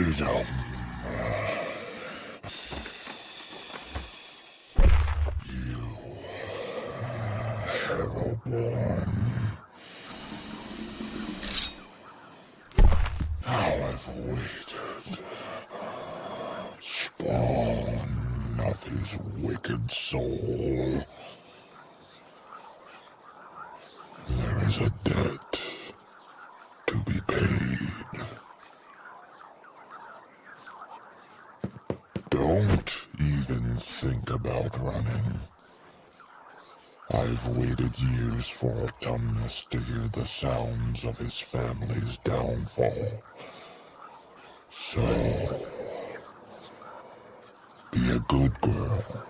freedom. You, Harrowborn. How I've waited. Spawn of his wicked soul. There is a debt to be paid. Don't even think about running. I've waited years for Autumnus to hear the sounds of his family's downfall. So, be a good girl.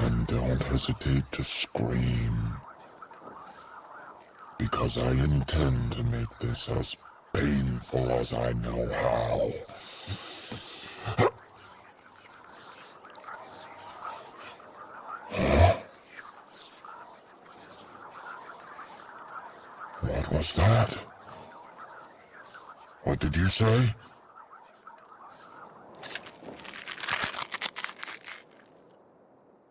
And don't hesitate to scream. Because I intend to make this as painful as I know how. What was that? What did you say?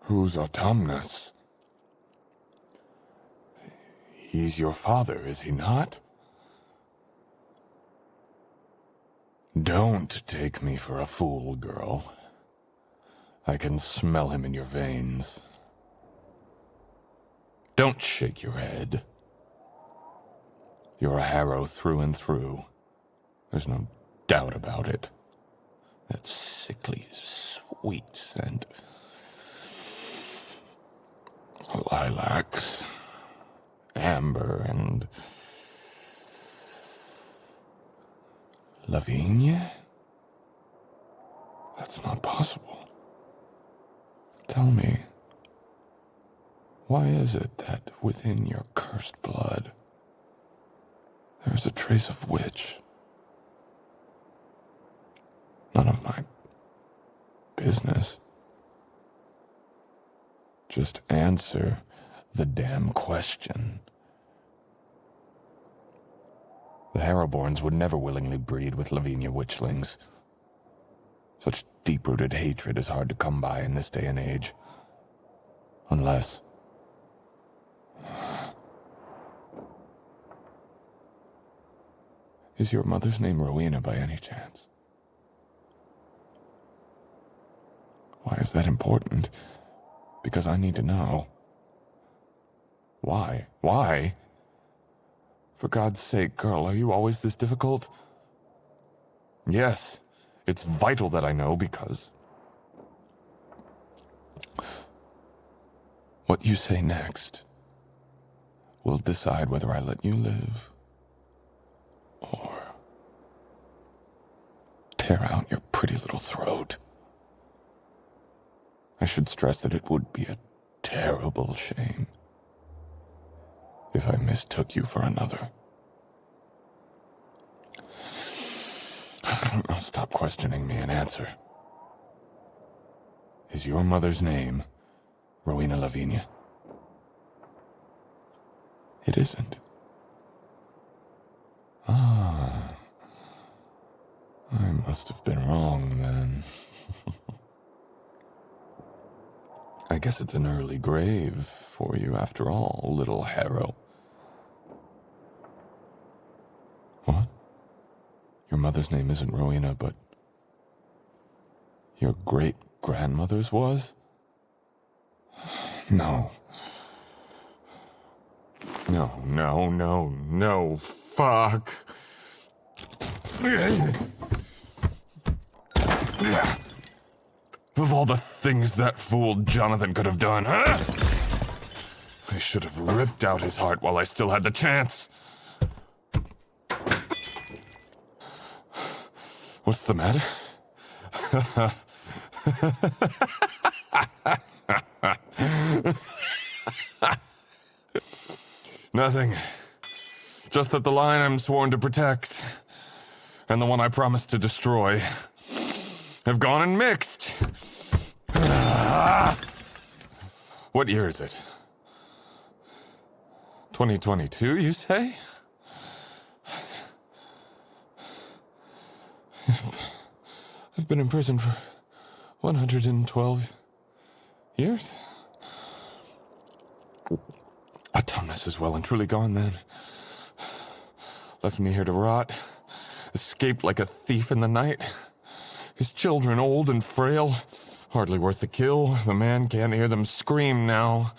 Who's Autumnus? He's your father, is he not? Don't take me for a fool, girl. I can smell him in your veins. Don't shake your head. You're a Harrow through and through. There's no doubt about it. That sickly, sweet scent. Lilacs, amber, and Lavinia? That's not possible. Tell me, why is it that within your cursed blood there's a trace of witch? None of my business. Just answer the damn question. The Harrowborns would never willingly breed with Lavinia witchlings. Such deep-rooted hatred is hard to come by in this day and age. Unless... Is your mother's name Rowena by any chance? Why is that important? Because I need to know. Why? Why? For God's sake, girl, are you always this difficult? Yes, it's vital that I know because... What you say next will decide whether I let you live or tear out your pretty little throat. I should stress that it would be a terrible shame if I mistook you for another. Stop questioning me and answer. Is your mother's name Rowena Lavinia? It isn't. Ah. I must have been wrong then. I guess it's an early grave for you after all, little Harrow. What? Your mother's name isn't Rowena, but your great-grandmother's was? No. No, fuck. Of all the things that fool Jonathan could have done, huh? I should have ripped out his heart while I still had the chance. What's the matter? Nothing. Just that the line I'm sworn to protect and the one I promised to destroy have gone and mixed. What year is it? 2022, you say? I've been in prison for 112 years. Autumnus is well and truly gone then. Left me here to rot. Escaped like a thief in the night. His children old and frail. Hardly worth the kill. The man can't hear them scream now.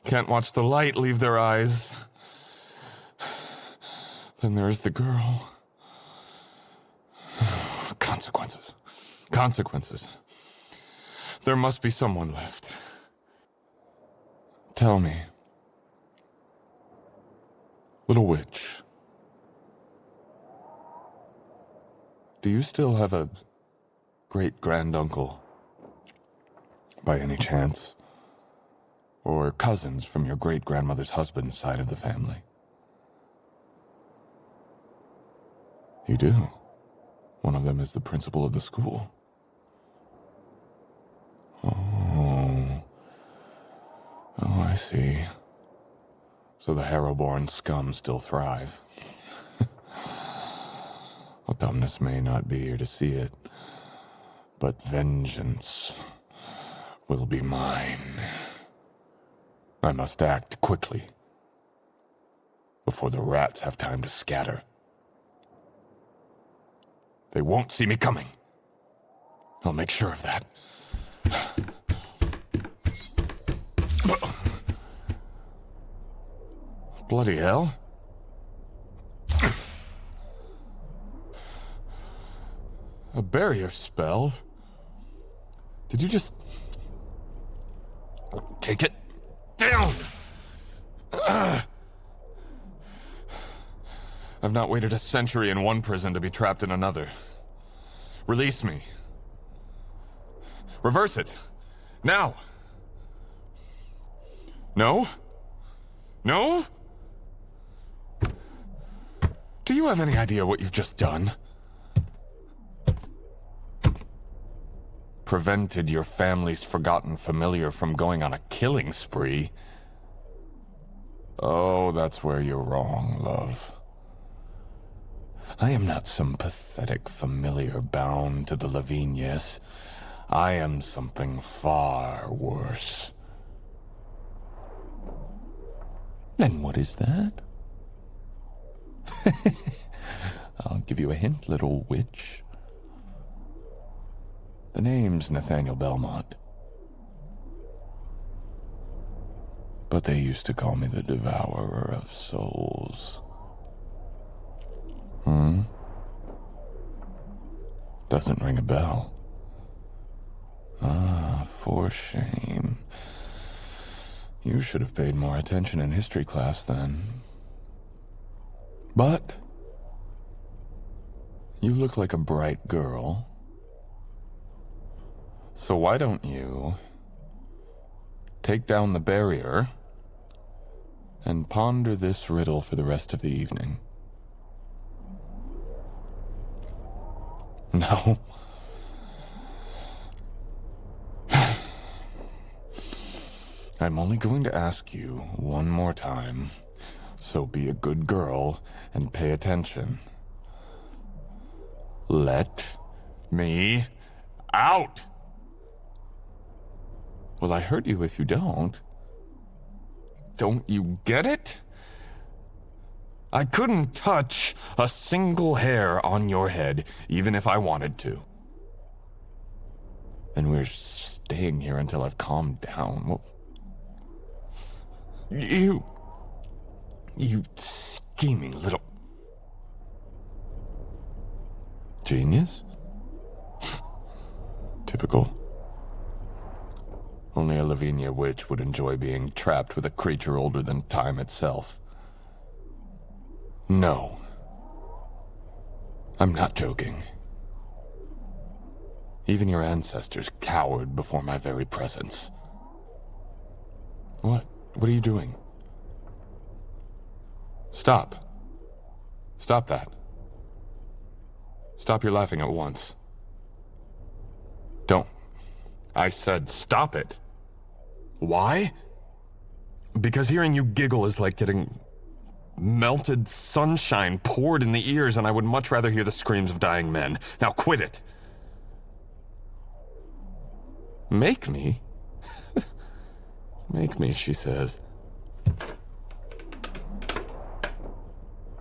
Can't watch the light leave their eyes. Then there is the girl. Consequences. Consequences. There must be someone left. Tell me. Little witch. Do you still have a great-granduncle, by any chance? Or cousins from your great-grandmother's husband's side of the family? You do. One of them is the principal of the school. Oh, I see. So the Harrowborn scum still thrive. Autumnus may not be here to see it, but vengeance will be mine. I must act quickly, before the rats have time to scatter. They won't see me coming. I'll make sure of that. Bloody hell. A barrier spell? Did you just take it down? I've not waited a century in one prison to be trapped in another. Release me. Reverse it. Now. No? No? Do you have any idea what you've just done? Prevented your family's forgotten familiar from going on a killing spree. Oh, that's where you're wrong, love. I am not some pathetic familiar bound to the Lavinias. I am something far worse. And what is that? I'll give you a hint, little witch. The name's Nathaniel Bellmont. But they used to call me the Devourer of Souls. Doesn't ring a bell. Ah, for shame. You should have paid more attention in history class then. But you look like a bright girl. So why don't you take down the barrier and ponder this riddle for the rest of the evening? No. I'm only going to ask you one more time, so be a good girl and pay attention. Let me out! Well, I hurt you if you don't. Don't you get it? I couldn't touch a single hair on your head, even if I wanted to. And we're staying here until I've calmed down. Well, you scheming little... Genius? Typical. Only a Lavinia witch would enjoy being trapped with a creature older than time itself. No. I'm not joking. Even your ancestors cowered before my very presence. What? What are you doing? Stop. Stop that. Stop your laughing at once. Don't. I said stop it. Why? Because hearing you giggle is like getting melted sunshine poured in the ears, and I would much rather hear the screams of dying men. Now quit it. Make me? Make me, she says.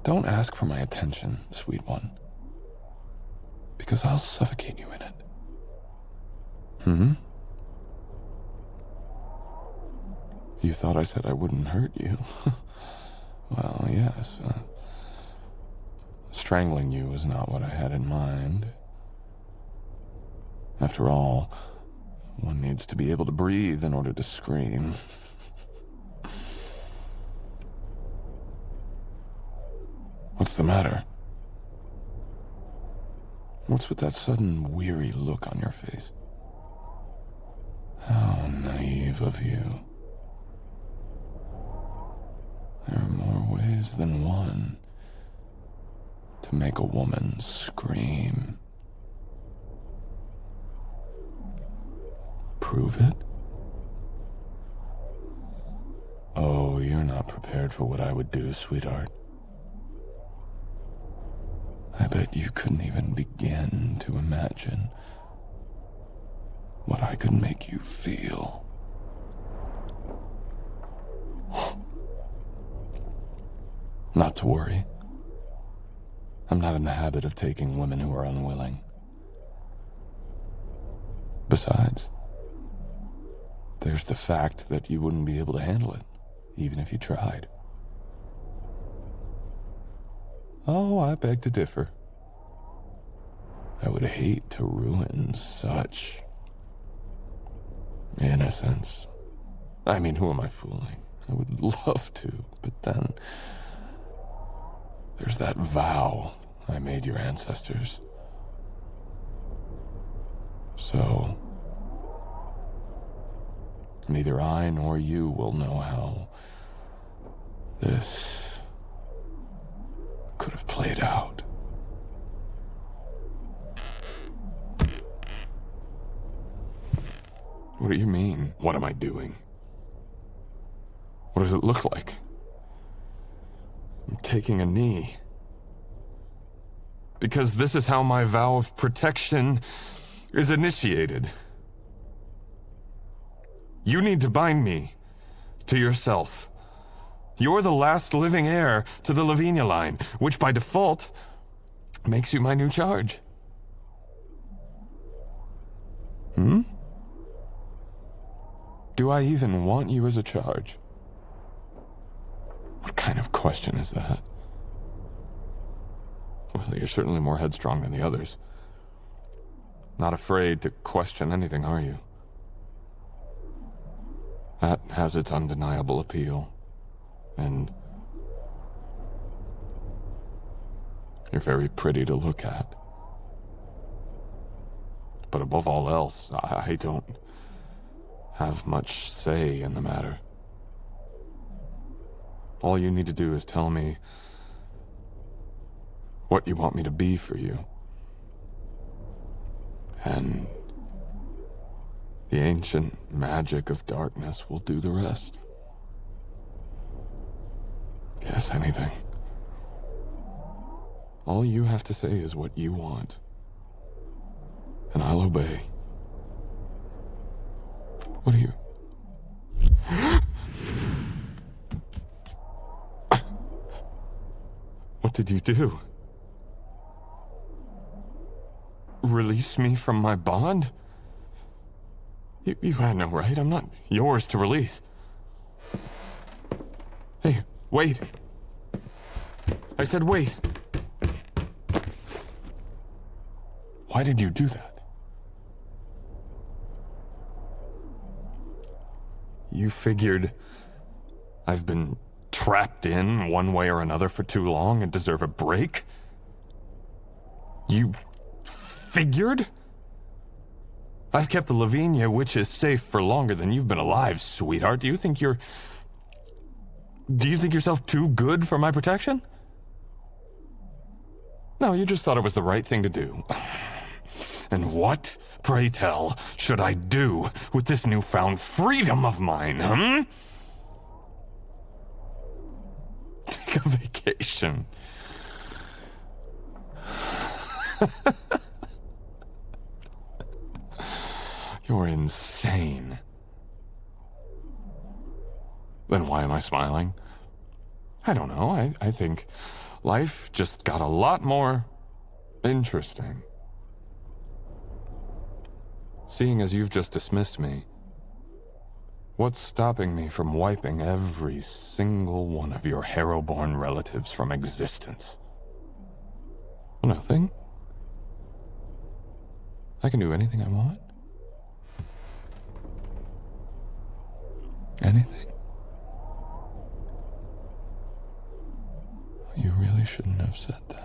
Don't ask for my attention, sweet one, because I'll suffocate you in it. You thought I said I wouldn't hurt you? Well, yes. Strangling you was not what I had in mind. After all, one needs to be able to breathe in order to scream. What's the matter? What's with that sudden weary look on your face? How naive of you. There are more ways than one to make a woman scream. Prove it? Oh, you're not prepared for what I would do, sweetheart. I bet you couldn't even begin to imagine what I could make you feel. Not to worry. I'm not in the habit of taking women who are unwilling. Besides, there's the fact that you wouldn't be able to handle it, even if you tried. Oh, I beg to differ. I would hate to ruin such innocence. I mean, who am I fooling? I would love to, but then there's that vow I made your ancestors. So, neither I nor you will know how this could have played out. What do you mean? What am I doing? What does it look like? I'm taking a knee. Because this is how my vow of protection is initiated. You need to bind me to yourself. You're the last living heir to the Lavinia line, which by default makes you my new charge. Do I even want you as a charge? What kind of question is that? Well, you're certainly more headstrong than the others. Not afraid to question anything, are you? That has its undeniable appeal. And you're very pretty to look at. But above all else, I don't have much say in the matter. All you need to do is tell me what you want me to be for you. And the ancient magic of darkness will do the rest. Yes, anything. All you have to say is what you want, and I'll obey. What are you... What did you do? Release me from my bond? You had no right. I'm not yours to release. Hey, wait. I said wait. Why did you do that? You figured I've been trapped in one way or another for too long and deserve a break? You figured? I've kept the Lavinia witches safe for longer than you've been alive, sweetheart. Do you think yourself too good for my protection? No, you just thought it was the right thing to do. And what, pray tell, should I do with this newfound freedom of mine, Take a vacation. You're in insane. Then why am I smiling? I don't know. I think life just got a lot more interesting. Seeing as you've just dismissed me, what's stopping me from wiping every single one of your Harrow-born relatives from existence? Nothing. I can do anything I want. Anything. You really shouldn't have said that.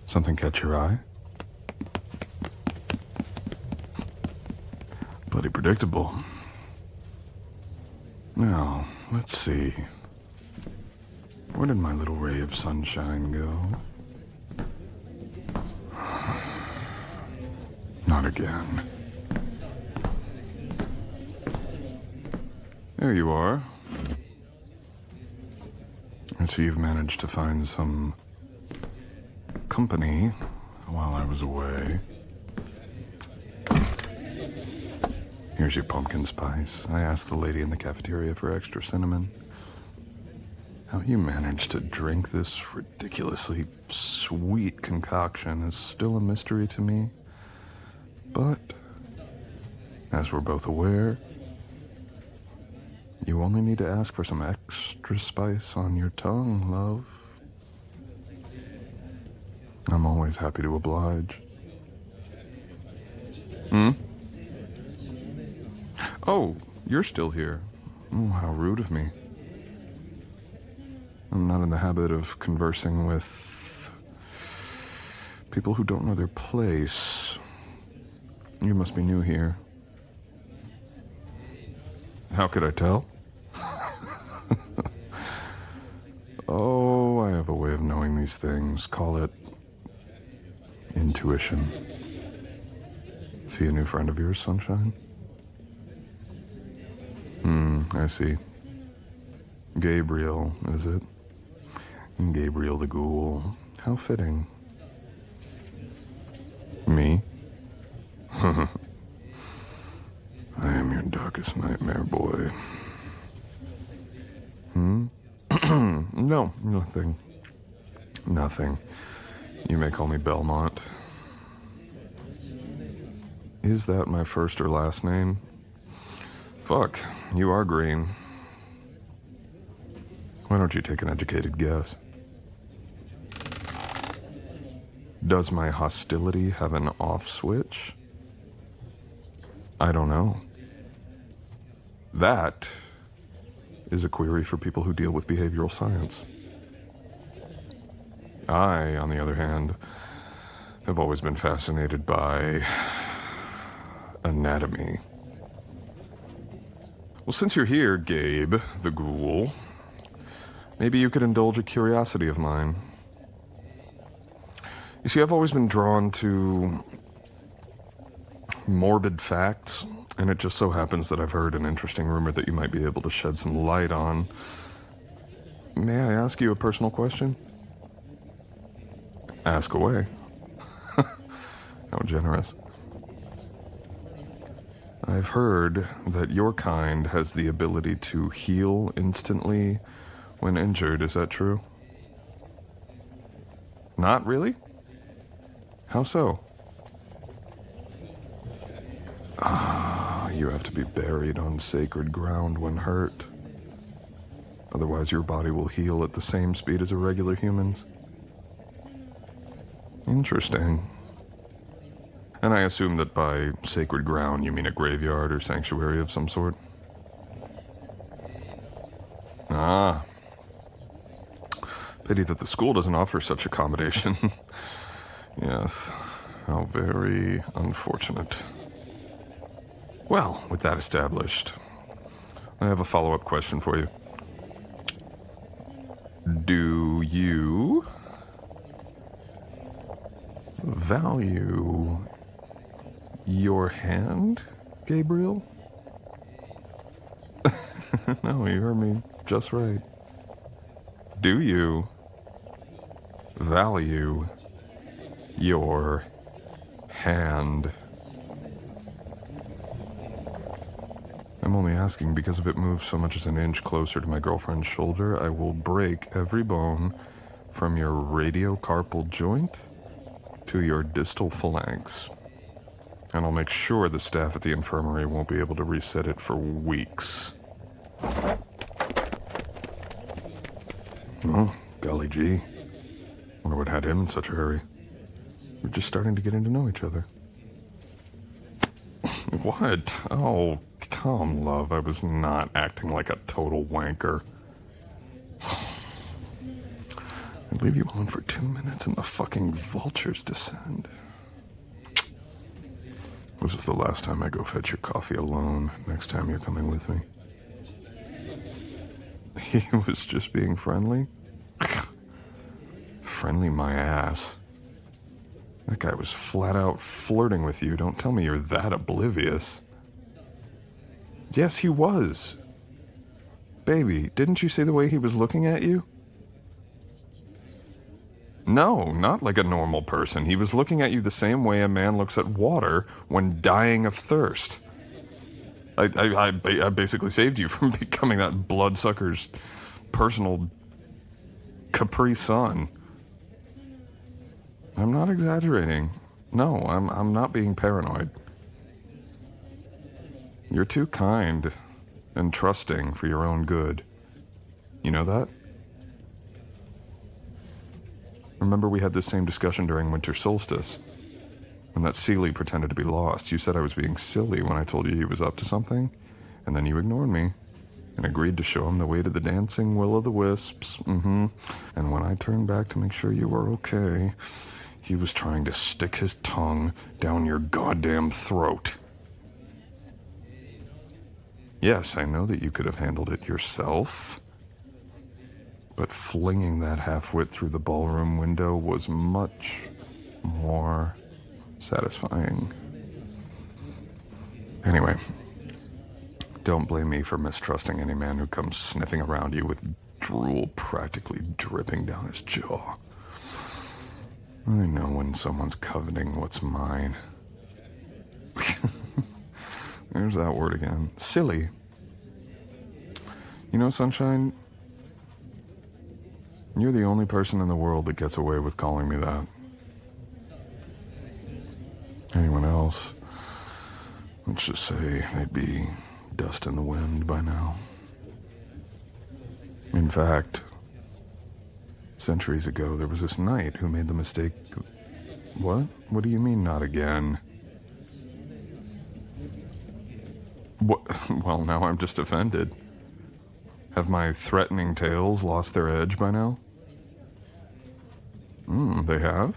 Something catch your eye? Bloody predictable. Now, let's see. Where did my little ray of sunshine go? Not again. There you are. I see you've managed to find some company while I was away. Here's your pumpkin spice. I asked the lady in the cafeteria for extra cinnamon. How you managed to drink this ridiculously sweet concoction is still a mystery to me. But, as we're both aware, you only need to ask for some extra spice on your tongue, love. I'm always happy to oblige. Oh, you're still here. Oh, how rude of me. I'm not in the habit of conversing with people who don't know their place. You must be new here. How could I tell? Oh, I have a way of knowing these things. Call it intuition. See a new friend of yours, Sunshine? I see. Gabriel, is it? Gabriel the Ghoul. How fitting. Me? I am your darkest nightmare, boy. No, nothing. Nothing. You may call me Bellmont. Is that my first or last name? Fuck, you are green. Why don't you take an educated guess? Does my hostility have an off switch? I don't know. That is a query for people who deal with behavioral science. I, on the other hand, have always been fascinated by anatomy. Well, since you're here, Gabe, the Ghoul, maybe you could indulge a curiosity of mine. You see, I've always been drawn to morbid facts, and it just so happens that I've heard an interesting rumor that you might be able to shed some light on. May I ask you a personal question? Ask away. How generous. I've heard that your kind has the ability to heal instantly when injured. Is that true? Not really? How so? You have to be buried on sacred ground when hurt. Otherwise, your body will heal at the same speed as a regular human's. Interesting. And I assume that by sacred ground you mean a graveyard or sanctuary of some sort? Ah. Pity that the school doesn't offer such accommodation. Yes. How very unfortunate. Well, with that established, I have a follow-up question for you. Do you value your hand, Gabriel? No, you heard me just right. Do you value your hand? I'm only asking because if it moves so much as an inch closer to my girlfriend's shoulder, I will break every bone from your radiocarpal joint to your distal phalanx. And I'll make sure the staff at the infirmary won't be able to reset it for weeks. Oh, golly gee. Wonder what had him in such a hurry. We're just starting to get to know each other. What? Oh, come, love. I was not acting like a total wanker. I'd leave you alone for 2 minutes and the fucking vultures descend. This is the last time I go fetch your coffee alone. Next time you're coming with me. He was just being friendly? Friendly my ass. That guy was flat out flirting with you. Don't tell me you're that oblivious. Yes, he was. Baby, didn't you see the way he was looking at you? No, not like a normal person. He was looking at you the same way a man looks at water when dying of thirst. I basically saved you from becoming that bloodsucker's personal Capri Sun. I'm not exaggerating. No, I'm not being paranoid. You're too kind and trusting for your own good. You know that? Remember we had this same discussion during winter solstice? When that Sealy pretended to be lost, you said I was being silly when I told you he was up to something, and then you ignored me and agreed to show him the way to the dancing will-o'-the-wisps. And when I turned back to make sure you were okay, he was trying to stick his tongue down your goddamn throat. Yes, I know that you could have handled it yourself, but flinging that half-wit through the ballroom window was much more satisfying. Anyway, don't blame me for mistrusting any man who comes sniffing around you with drool practically dripping down his jaw. I know when someone's coveting what's mine. There's that word again. Silly. You know, Sunshine, you're the only person in the world that gets away with calling me that. Anyone else, let's just say they'd be dust in the wind by now. In fact, centuries ago, there was this knight who made the mistake... What? What do you mean, not again? What? Well, now I'm just offended. Have my threatening tales lost their edge by now? They have?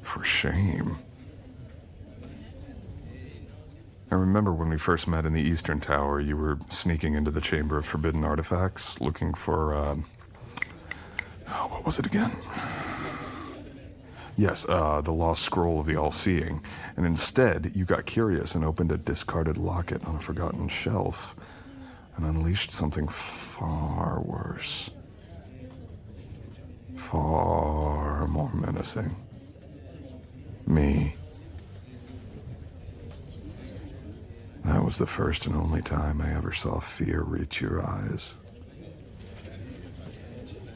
For shame. I remember when we first met in the Eastern Tower, you were sneaking into the Chamber of Forbidden Artifacts, looking for, what was it again? Yes, the Lost Scroll of the All-Seeing. And instead, you got curious and opened a discarded locket on a forgotten shelf and unleashed something far worse. Far more menacing. Me. That was the first and only time I ever saw fear reach your eyes.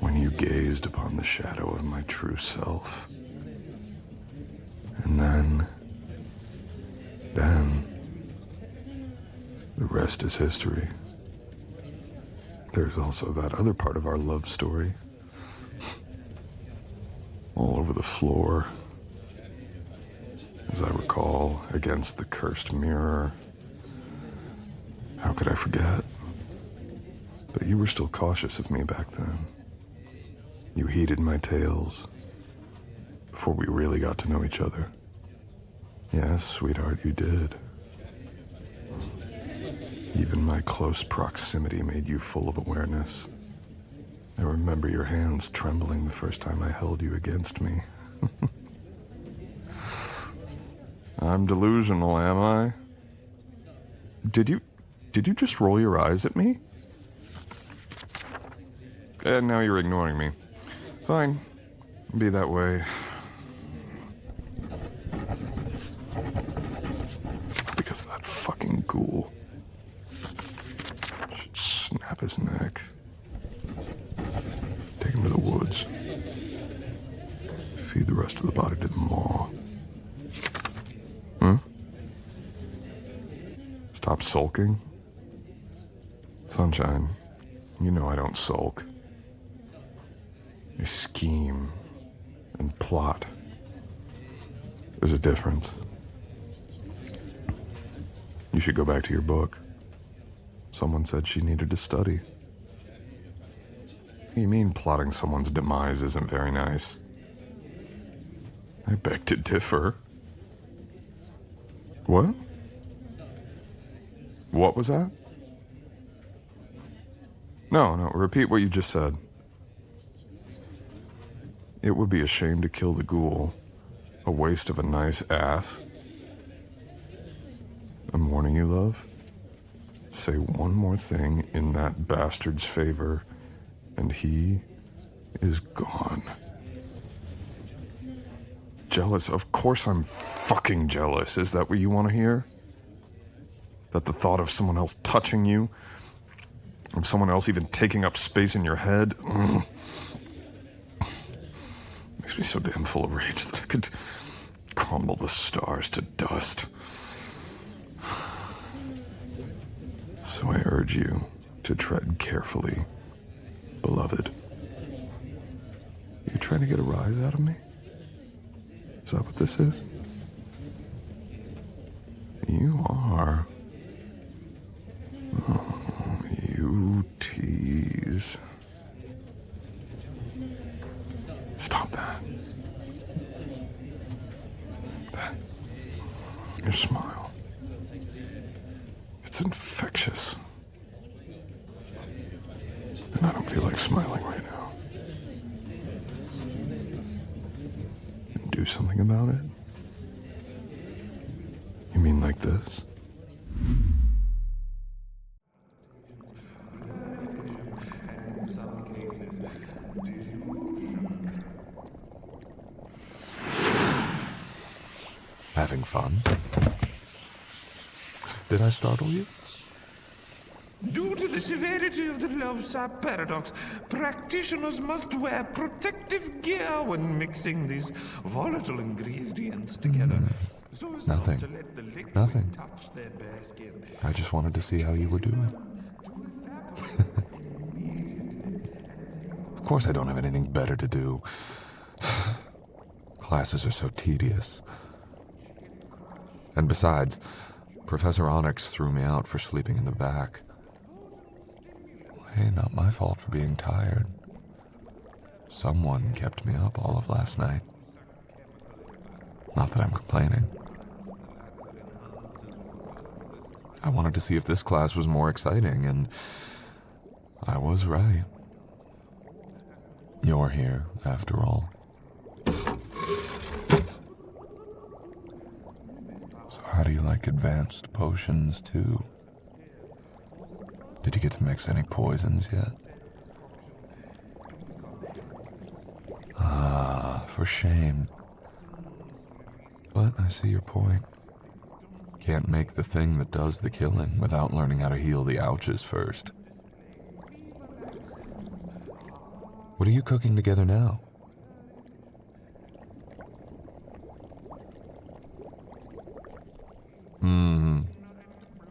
When you gazed upon the shadow of my true self. And then, the rest is history. There's also that other part of our love story. All over the floor. As I recall, against the cursed mirror. How could I forget? But you were still cautious of me back then. You heeded my tales before we really got to know each other. Yes, sweetheart, you did. Even my close proximity made you full of awareness. I remember your hands trembling the first time I held you against me. I'm delusional, am I? Did you just roll your eyes at me? And now you're ignoring me. Fine. Be that way. Because that fucking ghoul should snap his neck. Take him to the woods. Feed the rest of the body to the maw. Stop sulking? Sunshine, you know I don't sulk. I scheme and plot. There's a difference. You should go back to your book. Someone said she needed to study. What do you mean plotting someone's demise isn't very nice? I beg to differ. What? What was that? No, repeat what you just said. It would be a shame to kill the ghoul. A waste of a nice ass. I'm warning you, love. Say one more thing in that bastard's favor, and he is gone. Jealous? Of course I'm fucking jealous. Is that what you want to hear? That the thought of someone else touching you, of someone else even taking up space in your head, makes me so damn full of rage that I could crumble the stars to dust. So I urge you to tread carefully, beloved. You trying to get a rise out of me? Is that what this is? You are. Oh, you tease. Stop that. Your smile. It's infectious. And I don't feel like smiling right now. And do something about it? You mean like this? Having fun? Did I startle you? Due to the severity of the love-sap paradox, practitioners must wear protective gear when mixing these volatile ingredients together. So as Nothing. not to let the liquid Nothing. touch their bare skin. I just wanted to see how you were doing. Of course I don't have anything better to do. Classes are so tedious. And besides, Professor Onyx threw me out for sleeping in the back. Hey, not my fault for being tired. Someone kept me up all of last night. Not that I'm complaining. I wanted to see if this class was more exciting, and I was right. You're here, after all. So how do you like advanced potions, too? Did you get to mix any poisons yet? Ah, for shame. But I see your point. Can't make the thing that does the killing without learning how to heal the ouches first. What are you cooking together now?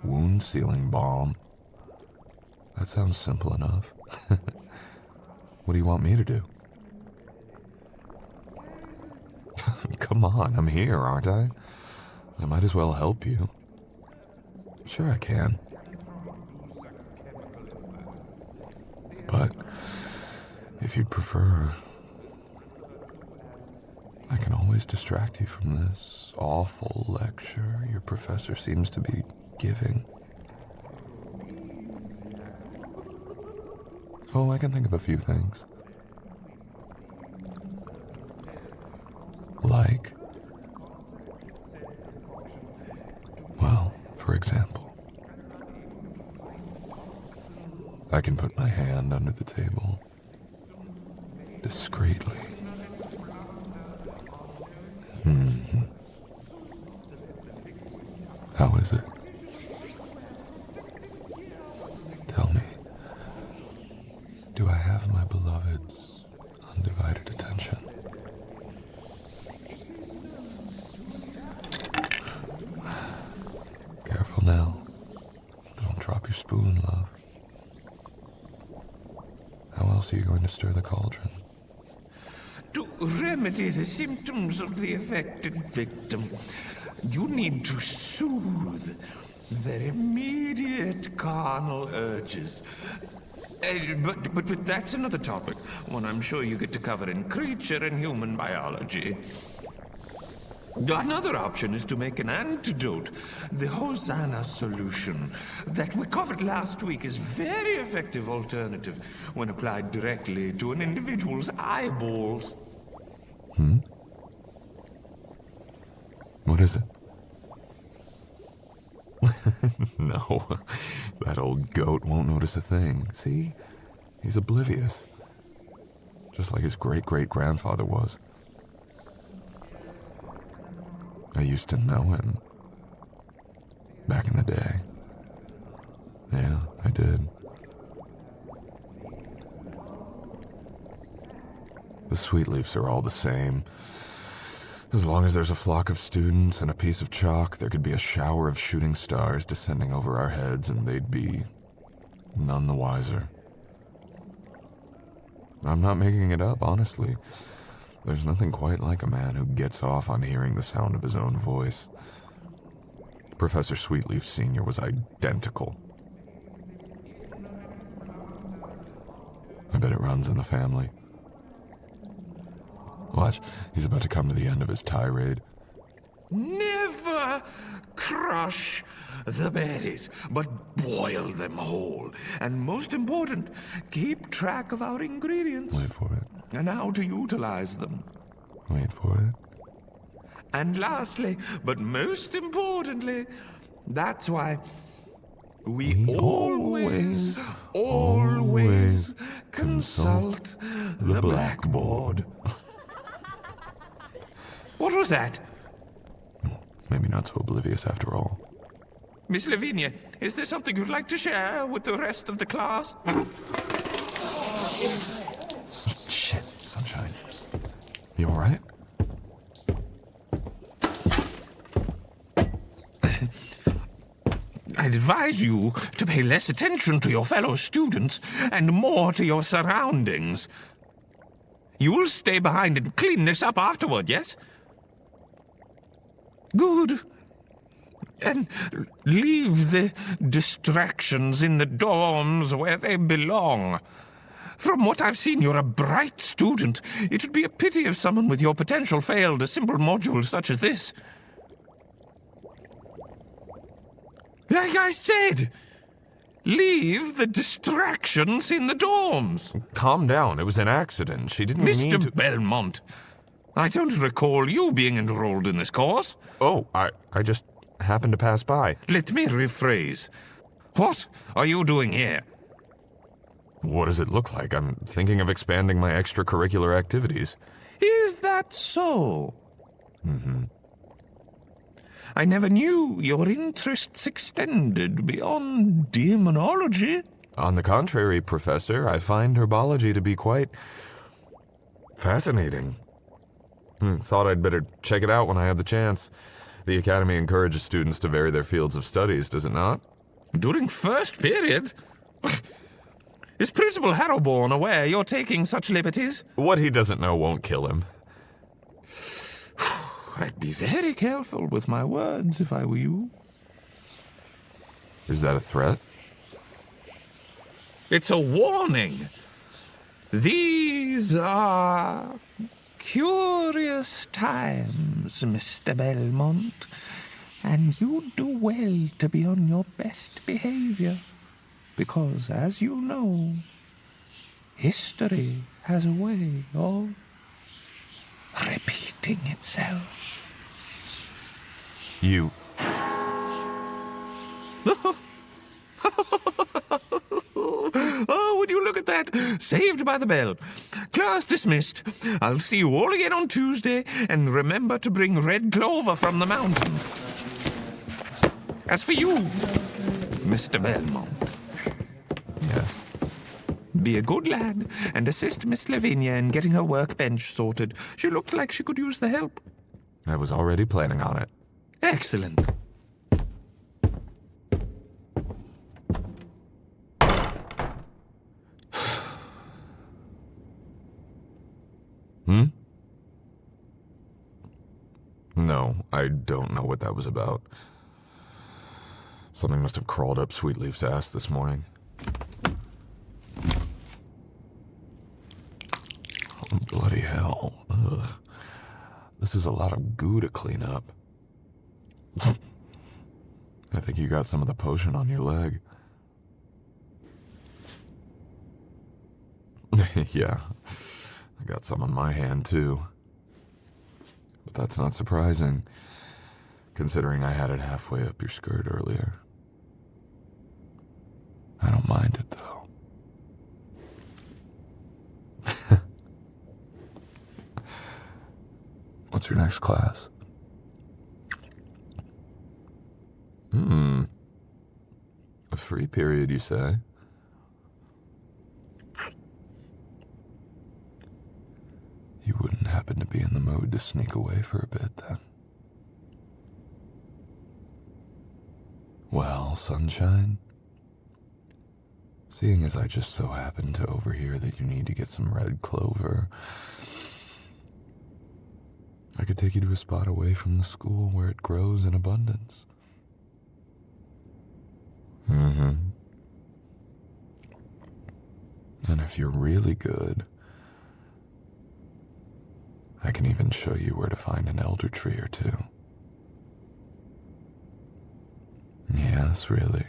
Wound sealing balm. That sounds simple enough. What do you want me to do? Come on, I'm here, aren't I? I might as well help you. Sure I can. But if you'd prefer, I can always distract you from this awful lecture your professor seems to be giving. Oh, I can think of a few things. Like? Well, for example, I can put my hand under the table sweetly. Mm-hmm. How is it? Tell me, do I have my beloved's undivided attention? Careful now. Don't drop your spoon, love. How else are you going to stir the cauldron? To remedy the symptoms of the affected victim, you need to soothe their immediate carnal urges. But that's another topic, one I'm sure you get to cover in creature and human biology. Another option is to make an antidote. The Hosanna solution that we covered last week is very effective alternative when applied directly to an individual's eyeballs. What is it? No, that old goat won't notice a thing. See? He's oblivious. Just like his great-great-grandfather was. I used to know him. Back in the day. Yeah, I did. The Sweetleafs are all the same. As long as there's a flock of students and a piece of chalk, there could be a shower of shooting stars descending over our heads, and they'd be none the wiser. I'm not making it up, honestly. There's nothing quite like a man who gets off on hearing the sound of his own voice. Professor Sweetleaf Sr. was identical. I bet it runs in the family. Watch, he's about to come to the end of his tirade. Never crush the berries, but boil them whole. And most important, keep track of our ingredients. Wait for it. And how to utilize them. Wait for it. And lastly, but most importantly, that's why we always consult the blackboard. What was that? Maybe not so oblivious after all. Miss Lavinia, is there something you'd like to share with the rest of the class? Shit, Sunshine. You alright? I'd advise you to pay less attention to your fellow students and more to your surroundings. You'll stay behind and clean this up afterward, yes? Good. And leave the distractions in the dorms where they belong. From what I've seen, you're a bright student. It would be a pity if someone with your potential failed a simple module such as this. Like I said, leave the distractions in the dorms. Calm down. It was an accident. She didn't mean to... Mr. Bellmont, I don't recall you being enrolled in this course. Oh, I just happened to pass by. Let me rephrase. What are you doing here? What does it look like? I'm thinking of expanding my extracurricular activities. Is that so? Mm-hmm. I never knew your interests extended beyond demonology. On the contrary, Professor, I find herbology to be quite fascinating. Thought I'd better check it out when I had the chance. The Academy encourages students to vary their fields of studies, does it not? During first period? Is Principal Harrowborn aware you're taking such liberties? What he doesn't know won't kill him. I'd be very careful with my words if I were you. Is that a threat? It's a warning. These are curious times, Mr. Bellmont, and you do well to be on your best behavior, because, as you know, history has a way of repeating itself. You... Oh, would you look at that? Saved by the bell. Class dismissed. I'll see you all again on Tuesday, and remember to bring red clover from the mountain. As for you, Mr. Bellmont. Yes. Be a good lad and assist Miss Lavinia in getting her workbench sorted. She looked like she could use the help. I was already planning on it. Excellent. No, I don't know what that was about. Something must have crawled up Sweetleaf's ass this morning. Oh, bloody hell. Ugh. This is a lot of goo to clean up. I think you got some of the potion on your leg. Yeah, I got some on my hand too. But that's not surprising, considering I had it halfway up your skirt earlier. I don't mind it, though. What's your next class? A free period, you say? You wouldn't happen to be in the mood to sneak away for a bit, then? Well, sunshine, seeing as I just so happen to overhear that you need to get some red clover, I could take you to a spot away from the school where it grows in abundance. And if you're really good, I can even show you where to find an elder tree or two. Yes, really.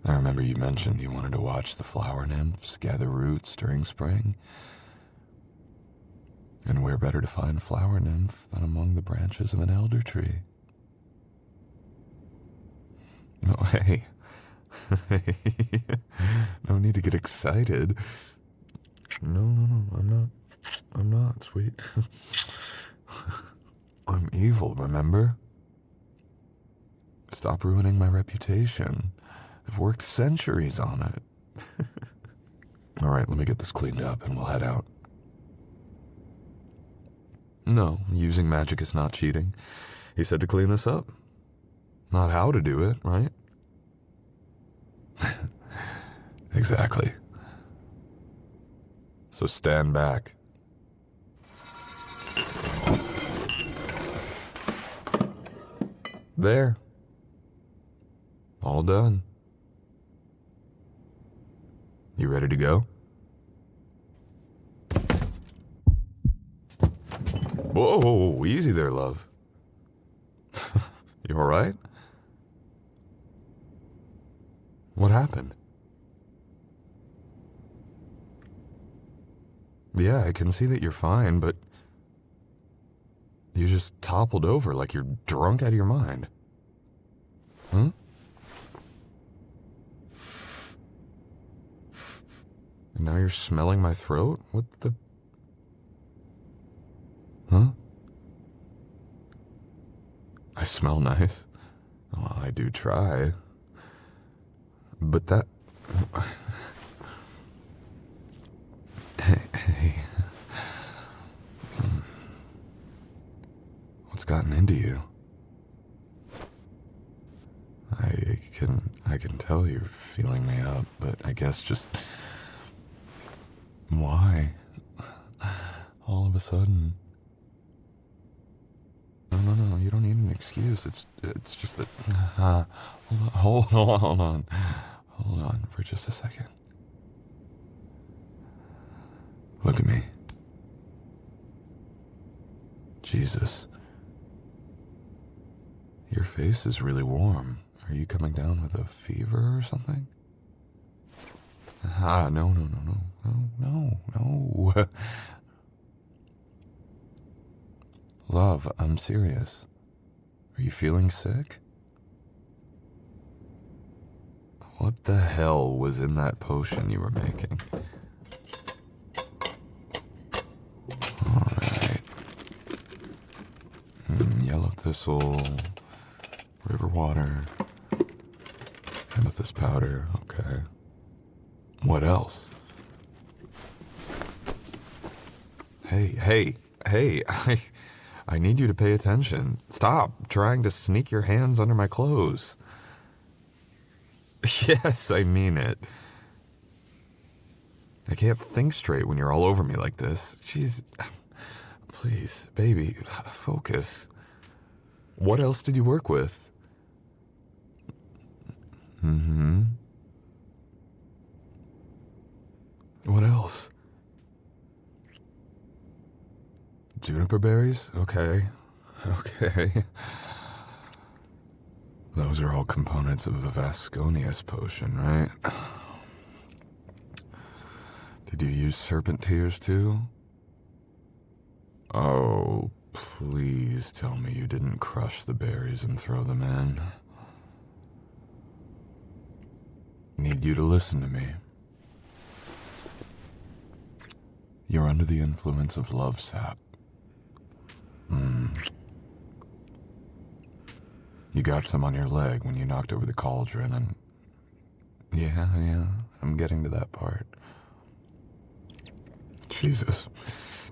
I remember you mentioned you wanted to watch the flower nymphs gather roots during spring. And where better to find a flower nymph than among the branches of an elder tree? Oh, hey. No need to get excited. No, I'm not, sweet. I'm evil, remember? Stop ruining my reputation. I've worked centuries on it. All right, let me get this cleaned up and we'll head out. No, using magic is not cheating. He said to clean this up. Not how to do it, right? Exactly. So stand back. There. All done. You ready to go? Whoa, easy there, love. You all right? What happened? Yeah, I can see that you're fine, but you just toppled over like you're drunk out of your mind. Huh? And now you're smelling my throat? What the... Huh? I smell nice. Well, I do try. But that... Hey. What's gotten into you? I can tell you're feeling me up, but I guess just... Why? All of a sudden... No, you don't need an excuse. It's just that... Hold on for just a second. Look at me. Jesus. Your face is really warm. Are you coming down with a fever or something? No. Love, I'm serious. Are you feeling sick? What the hell was in that potion you were making? Alright. Yellow thistle, river water, amethyst powder, okay. What else? Hey, I need you to pay attention. Stop trying to sneak your hands under my clothes. Yes, I mean it. I can't think straight when you're all over me like this. Jeez, please, baby, focus. What else did you work with? What else? Juniper berries? Okay. Those are all components of the Vasconius potion, right? Did you use serpent tears too? Oh, please tell me you didn't crush the berries and throw them in. Need you to listen to me. You're under the influence of love sap. You got some on your leg when you knocked over the cauldron and... Yeah, I'm getting to that part. Jesus.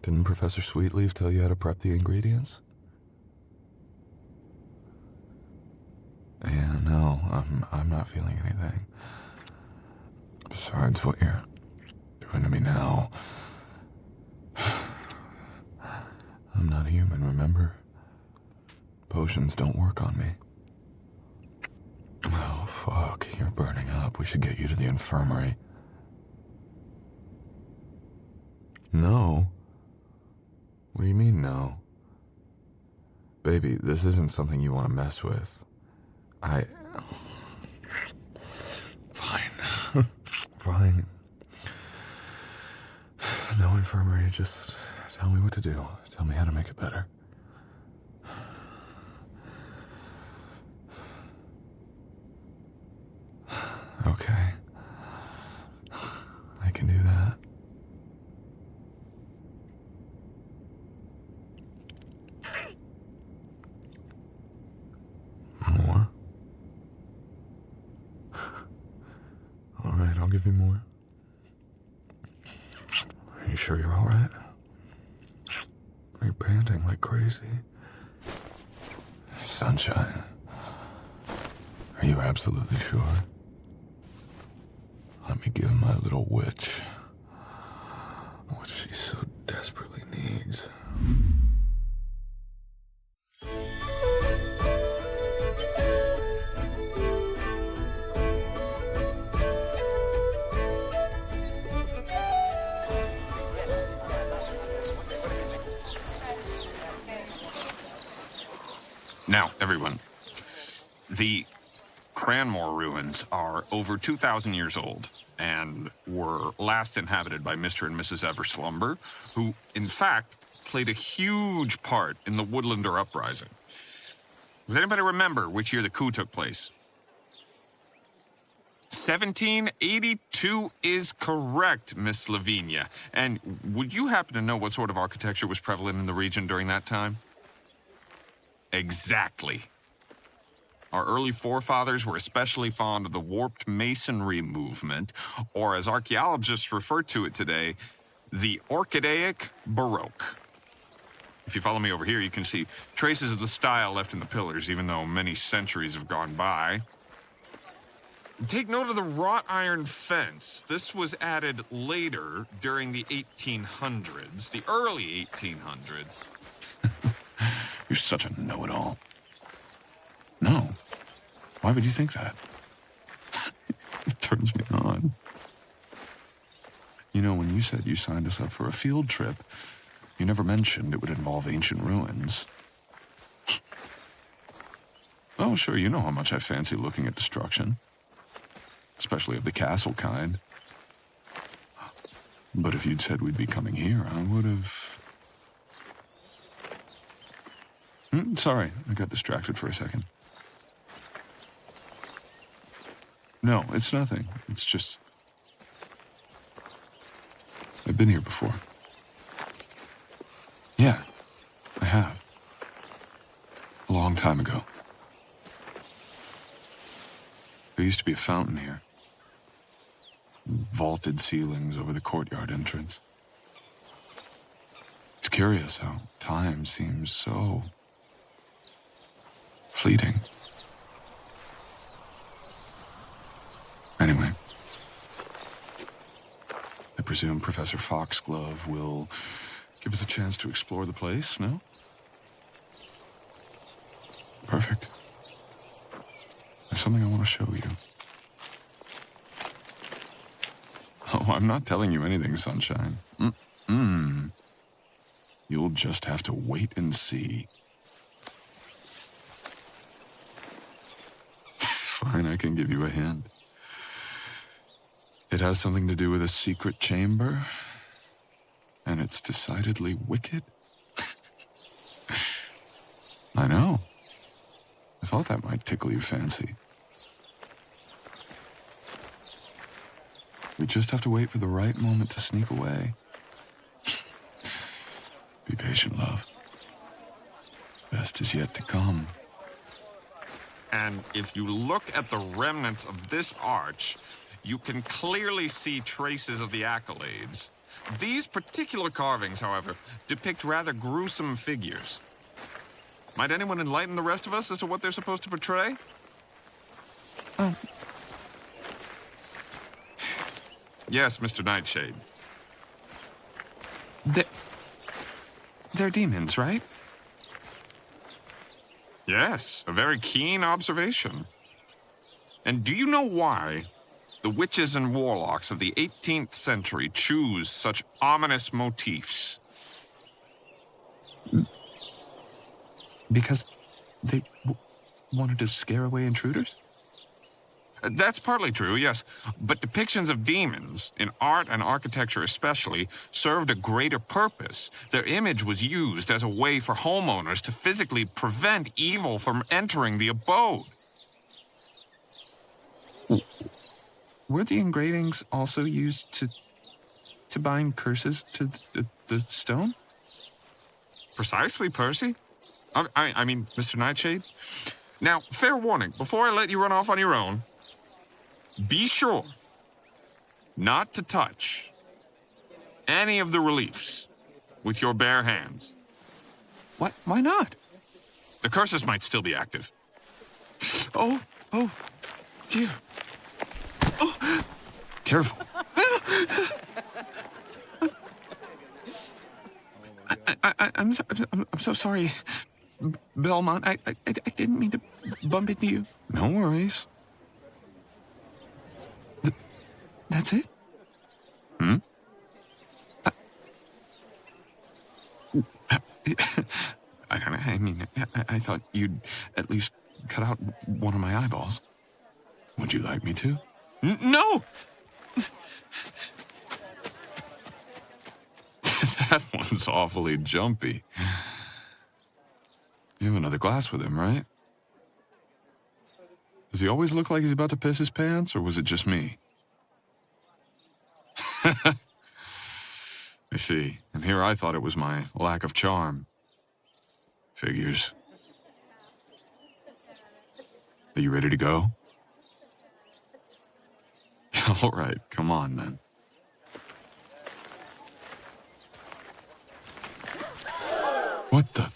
Didn't Professor Sweetleaf tell you how to prep the ingredients? Yeah, no, I'm not feeling anything. Besides what you're doing to me now. I'm not human, remember? Potions don't work on me. Oh, fuck, you're burning up. We should get you to the infirmary. No? What do you mean, no? Baby, this isn't something you want to mess with. Fine. No infirmary, just tell me what to do. Tell me how to make it better. Okay. I can do that. More? All right, I'll give you more. Are you sure you're all right? You're panting like crazy. Sunshine. Are you absolutely sure? Let me give my little witch what she so desperately needs. Now, everyone, the Cranmore ruins are over 2,000 years old and were last inhabited by Mr. and Mrs. Everslumber, who, in fact, played a huge part in the Woodlander Uprising. Does anybody remember which year the coup took place? 1782 is correct, Miss Lavinia. And would you happen to know what sort of architecture was prevalent in the region during that time? Exactly. Our early forefathers were especially fond of the warped masonry movement, or as archaeologists refer to it today, the Orchidaic Baroque. If you follow me over here, you can see traces of the style left in the pillars, even though many centuries have gone by. Take note of the wrought iron fence. This was added later during the 1800s, the early 1800s. You're such a know-it-all. No. Why would you think that? It turns me on. You know, when you said you signed us up for a field trip, you never mentioned it would involve ancient ruins. Oh, sure, you know how much I fancy looking at destruction. Especially of the castle kind. But if you'd said we'd be coming here, I would have... Sorry, I got distracted for a second. No, it's nothing. It's just... I've been here before. Yeah, I have. A long time ago. There used to be a fountain here. Vaulted ceilings over the courtyard entrance. It's curious how time seems so fleeting. Anyway, I presume Professor Foxglove will give us a chance to explore the place, no? Perfect. There's something I want to show you. Oh, I'm not telling you anything, Sunshine. You'll just have to wait and see. Fine, I can give you a hint. It has something to do with a secret chamber, and it's decidedly wicked. I know. I thought that might tickle your fancy. We just have to wait for the right moment to sneak away. Be patient, love. Best is yet to come. And if you look at the remnants of this arch, you can clearly see traces of the accolades. These particular carvings, however, depict rather gruesome figures. Might anyone enlighten the rest of us as to what they're supposed to portray? Oh. Yes, Mr. Nightshade. They're demons, right? Yes, a very keen observation. And do you know why the witches and warlocks of the 18th century choose such ominous motifs? Because they wanted to scare away intruders? That's partly true, yes. But depictions of demons, in art and architecture especially, served a greater purpose. Their image was used as a way for homeowners to physically prevent evil from entering the abode. Were the engravings also used to bind curses to the stone? Precisely, Percy. I mean, Mr. Nightshade. Now, fair warning, before I let you run off on your own, be sure not to touch any of the reliefs with your bare hands. What? Why not? The curses might still be active. Oh, dear. Oh, careful. I'm so sorry, Belmont. I didn't mean to bump into you. No worries. That's it? I thought you'd at least cut out one of my eyeballs. Would you like me to? No! That one's awfully jumpy. You have another glass with him, right? Does he always look like he's about to piss his pants, or was it just me? I see. And here I thought it was my lack of charm. Figures. Are you ready to go? All right, come on then. What the?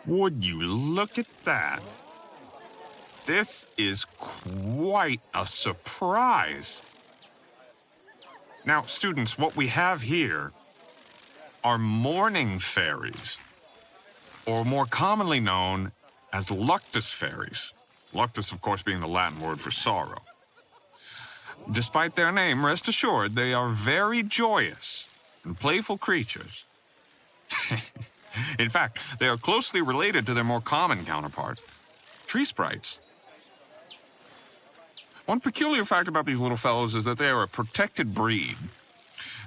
Would you look at that? This is quite a surprise. Now, students, what we have here are mourning fairies, or more commonly known as Luctus fairies. Luctus, of course, being the Latin word for sorrow. Despite their name, rest assured, they are very joyous and playful creatures. In fact, they are closely related to their more common counterpart, tree sprites. One peculiar fact about these little fellows is that they are a protected breed.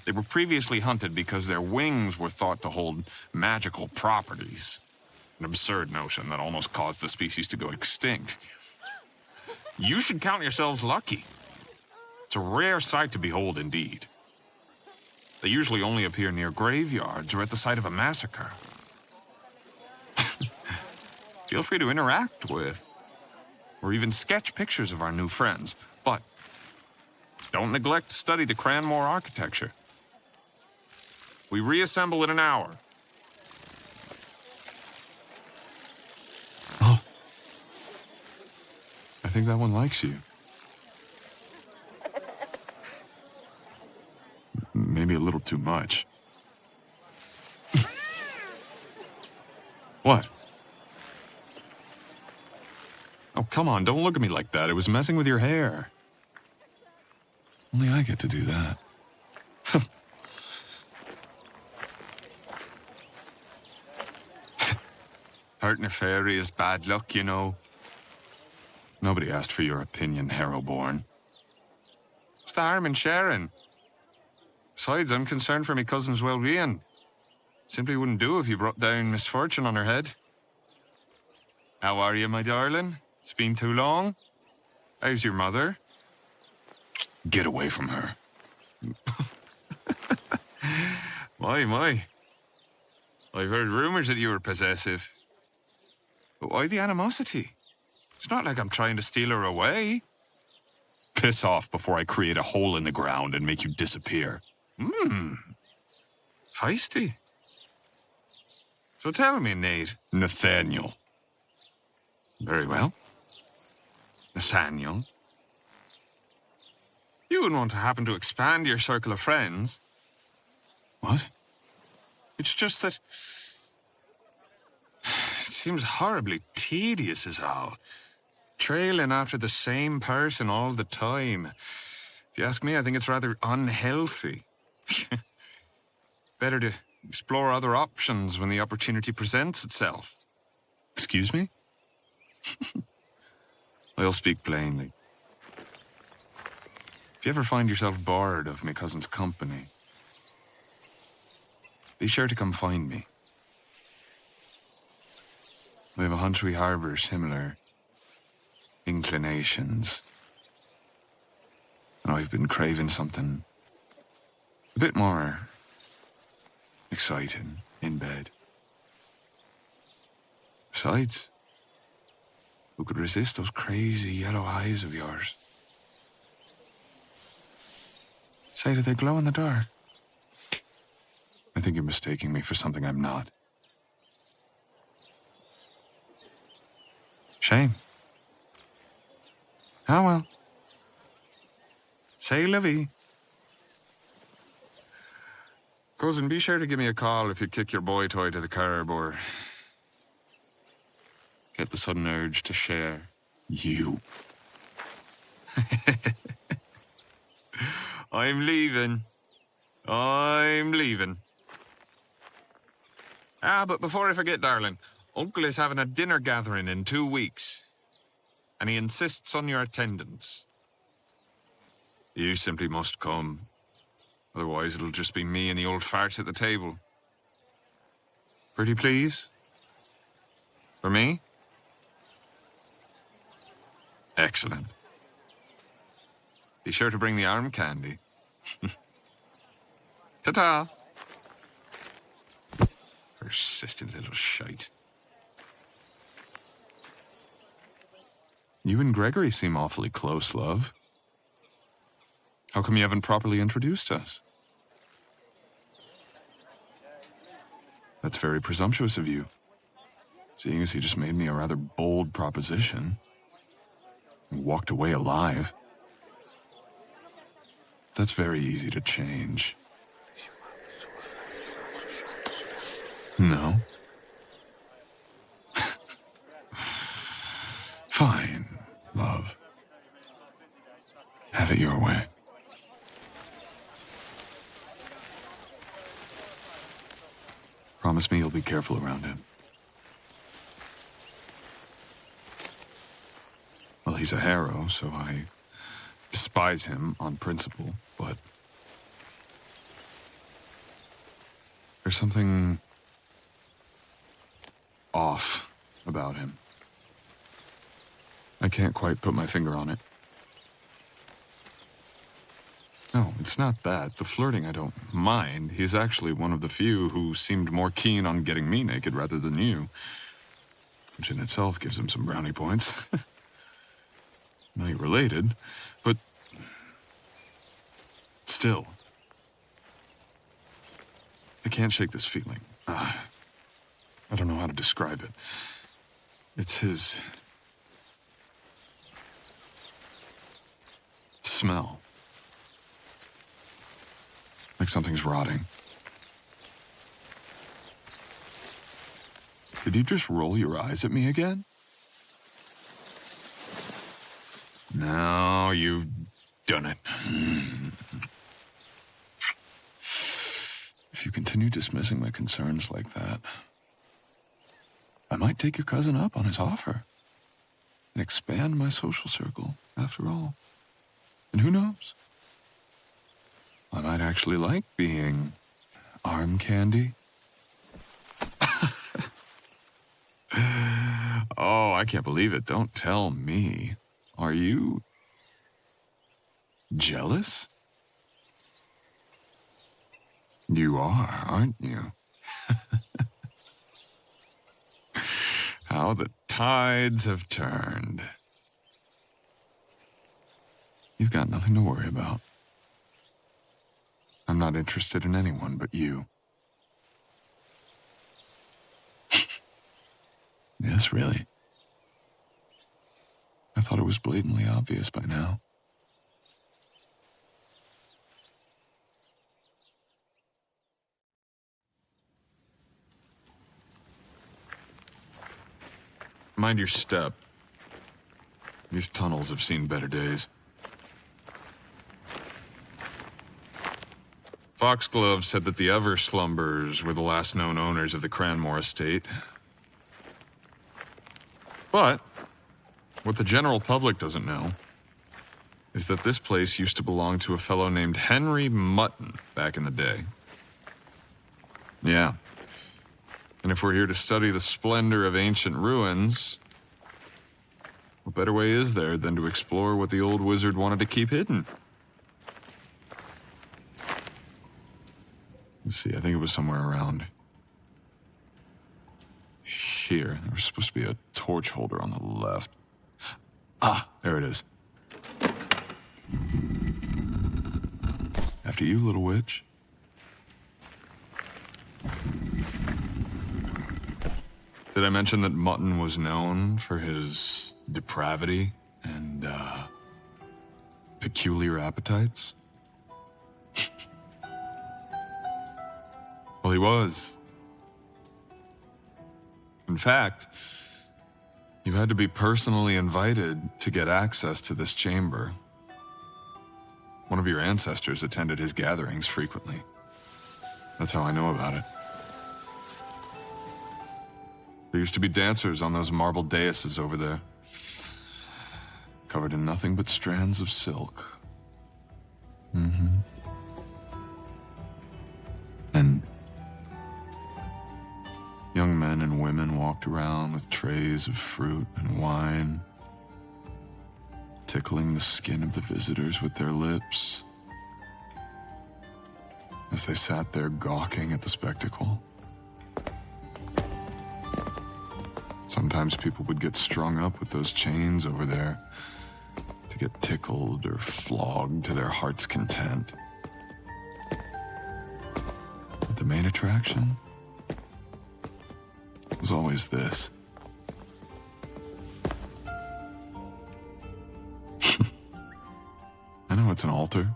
They were previously hunted because their wings were thought to hold magical properties. An absurd notion that almost caused the species to go extinct. You should count yourselves lucky. It's a rare sight to behold indeed. They usually only appear near graveyards or at the site of a massacre. Feel free to interact with, or even sketch pictures of our new friends, but don't neglect to study the Cranmore architecture. We reassemble in an hour. Oh. I think that one likes you. Maybe a little too much. What? Oh, come on, don't look at me like that. It was messing with your hair. Only I get to do that. Hurting a fairy is bad luck, you know. Nobody asked for your opinion, Harrowborn. What's the harm in sharing? Besides, I'm concerned for my cousin's well-being. Simply wouldn't do if you brought down misfortune on her head. How are you, my darling? It's been too long. How's your mother? Get away from her. My. I've heard rumors that you were possessive. But why the animosity? It's not like I'm trying to steal her away. Piss off before I create a hole in the ground and make you disappear. Feisty. So tell me, Nate. Nathaniel. Very well. Nathaniel. You wouldn't want to happen to expand your circle of friends. What? It's just that... It seems horribly tedious is all. Trailing after the same person all the time. If you ask me, I think it's rather unhealthy. Better to explore other options when the opportunity presents itself. Excuse me? I'll speak plainly. If you ever find yourself bored of my cousin's company, be sure to come find me. I have a hunch we harbor similar inclinations. And I've been craving something a bit more exciting in bed. Besides, who could resist those crazy yellow eyes of yours? Say, do they glow in the dark? I think you're mistaking me for something I'm not. Shame. Ah, well. Say la vie. Cousin, be sure to give me a call if you kick your boy toy to the curb or get the sudden urge to share. You. I'm leaving. I'm leaving. Ah, but before I forget, darling, Uncle is having a dinner gathering in 2 weeks, and he insists on your attendance. You simply must come. Otherwise, it'll just be me and the old farts at the table. Pretty please? For me? Excellent. Be sure to bring the arm candy. Ta-ta! Persistent little shite. You and Gregory seem awfully close, love. How come you haven't properly introduced us? That's very presumptuous of you, seeing as he just made me a rather bold proposition and walked away alive. That's very easy to change. No? Fine, love. Have it your way. Promise me you'll be careful around him. Well, he's a Harrow, so I despise him on principle, but there's something off about him. I can't quite put my finger on it. No, it's not that. The flirting I don't mind. He's actually one of the few who seemed more keen on getting me naked rather than you. Which in itself gives him some brownie points. Not related, but still. I can't shake this feeling. I don't know how to describe it. It's his smell. Like something's rotting. Did you just roll your eyes at me again? Now you've done it. If you continue dismissing my concerns like that, I might take your cousin up on his offer and expand my social circle, after all. And who knows? I might actually like being arm candy. Oh, I can't believe it. Don't tell me. Are you jealous? You are, aren't you? How the tides have turned. You've got nothing to worry about. I'm not interested in anyone but you. Yes, really. I thought it was blatantly obvious by now. Mind your step. These tunnels have seen better days. Foxglove said that the Everslumbers were the last known owners of the Cranmore estate. But what the general public doesn't know is that this place used to belong to a fellow named Henry Mutton back in the day. Yeah. And if we're here to study the splendor of ancient ruins, what better way is there than to explore what the old wizard wanted to keep hidden? Let's see, I think it was somewhere around here. There was supposed to be a torch holder on the left. Ah, there it is. After you, little witch. Did I mention that Mutton was known for his depravity and, peculiar appetites? Well, he was. In fact, you had to be personally invited to get access to this chamber. One of your ancestors attended his gatherings frequently. That's how I know about it. There used to be dancers on those marble daises over there, covered in nothing but strands of silk. And young men and women walked around with trays of fruit and wine, tickling the skin of the visitors with their lips as they sat there gawking at the spectacle. Sometimes people would get strung up with those chains over there to get tickled or flogged to their heart's content. But the main attraction was always this. I know it's an altar.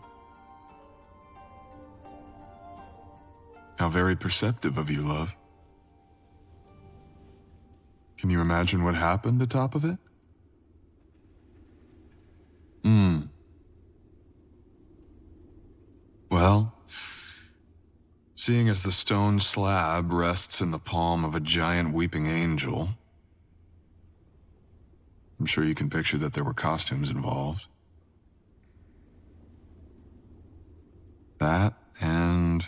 How very perceptive of you, love. Can you imagine what happened atop of it? Well, seeing as the stone slab rests in the palm of a giant weeping angel, I'm sure you can picture that there were costumes involved. That and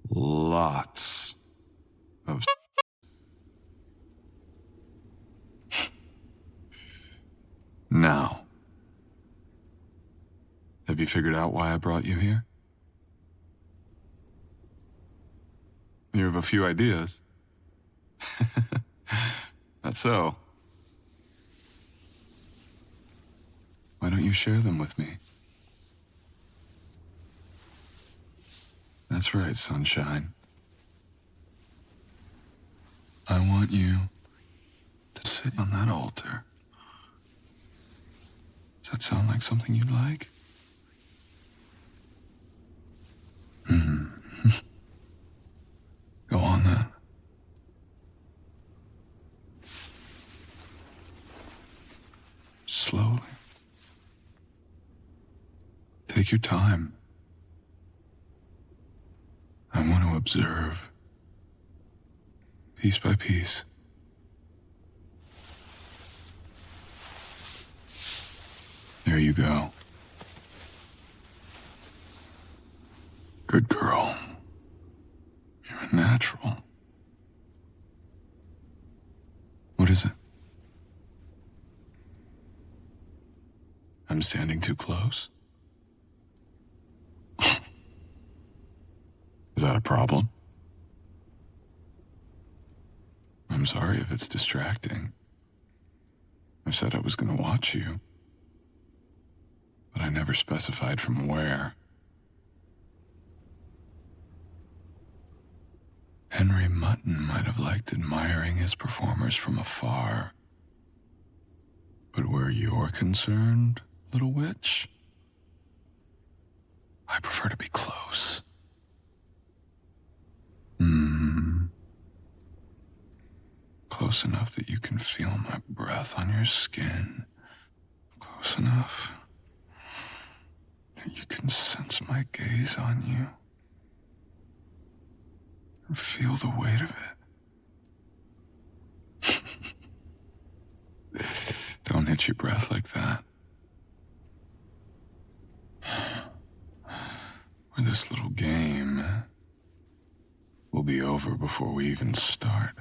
lots of you figured out why I brought you here? You have a few ideas. That's so. Why don't you share them with me? That's right, sunshine. I want you to sit on that altar. Does that sound like something you'd like? Go on then. Slowly. Take your time. I want to observe, piece by piece. There you go. Good girl. You're a natural. What is it? I'm standing too close? Is that a problem? I'm sorry if it's distracting. I said I was going to watch you, but I never specified from where. Henry Mutton might have liked admiring his performers from afar. But where you're concerned, little witch, I prefer to be close. Close enough that you can feel my breath on your skin. Close enough that you can sense my gaze on you. And feel the weight of it. Don't hit your breath like that. Or this little game will be over before we even start.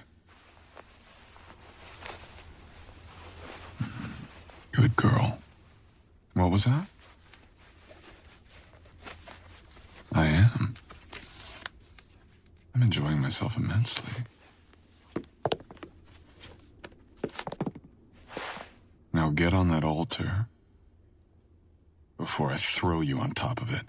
Good girl. What was that? I am. I'm enjoying myself immensely. Now get on that altar before I throw you on top of it.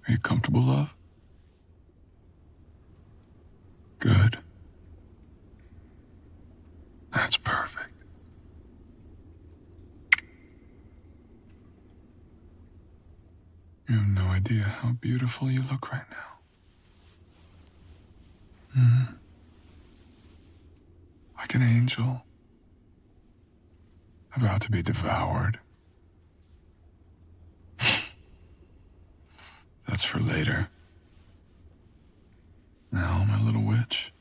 Are you comfortable, love? Good. That's perfect. You have no idea how beautiful you look right now. Like an angel. About to be devoured. That's for later. Now, my little witch,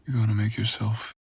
you're going to make yourself